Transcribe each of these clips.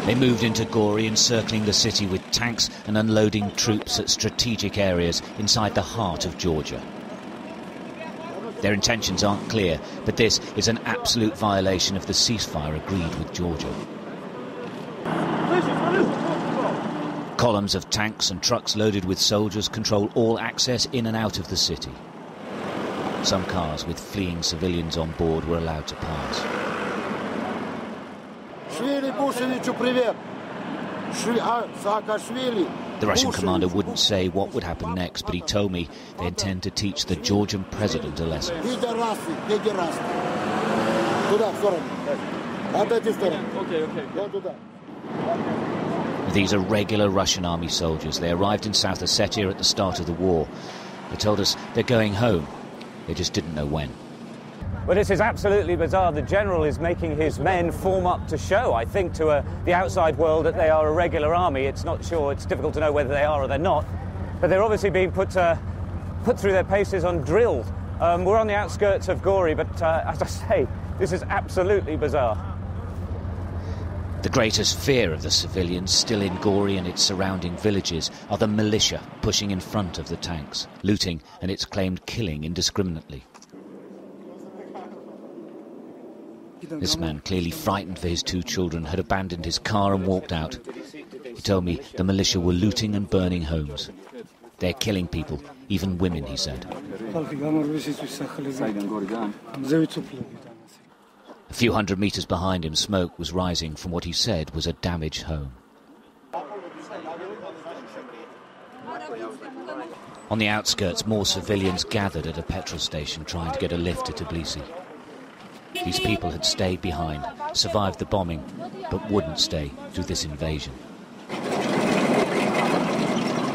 They moved into Gori, encircling the city with tanks and unloading troops at strategic areas inside the heart of Georgia. Their intentions aren't clear, but this is an absolute violation of the ceasefire agreed with Georgia. Columns of tanks and trucks loaded with soldiers control all access in and out of the city. Some cars with fleeing civilians on board were allowed to pass. The Russian commander wouldn't say what would happen next, but he told me they intend to teach the Georgian president a lesson. These are regular Russian army soldiers. They arrived in South Ossetia at the start of the war. They told us they're going home. They just didn't know when. Well, this is absolutely bizarre. The general is making his men form up to show, I think, to the outside world that they are a regular army. It's not sure, it's difficult to know whether they are or they're not. But they're obviously being put through their paces on drill. We're on the outskirts of Gori, but as I say, this is absolutely bizarre. The greatest fear of the civilians still in Gori and its surrounding villages are the militia pushing in front of the tanks, looting and its claimed killing indiscriminately. This man, clearly frightened for his 2 children, had abandoned his car and walked out. He told me the militia were looting and burning homes. They're killing people, even women, he said. A few hundred metres behind him, smoke was rising from what he said was a damaged home. On the outskirts, more civilians gathered at a petrol station trying to get a lift to Tbilisi. These people had stayed behind, survived the bombing, but wouldn't stay through this invasion.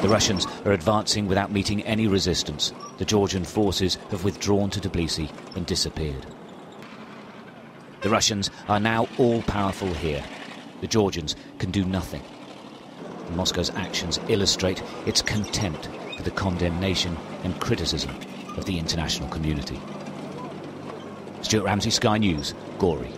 The Russians are advancing without meeting any resistance. The Georgian forces have withdrawn to Tbilisi and disappeared. The Russians are now all-powerful here. The Georgians can do nothing. Moscow's actions illustrate its contempt for the condemnation and criticism of the international community. Stuart Ramsey, Sky News, Gori.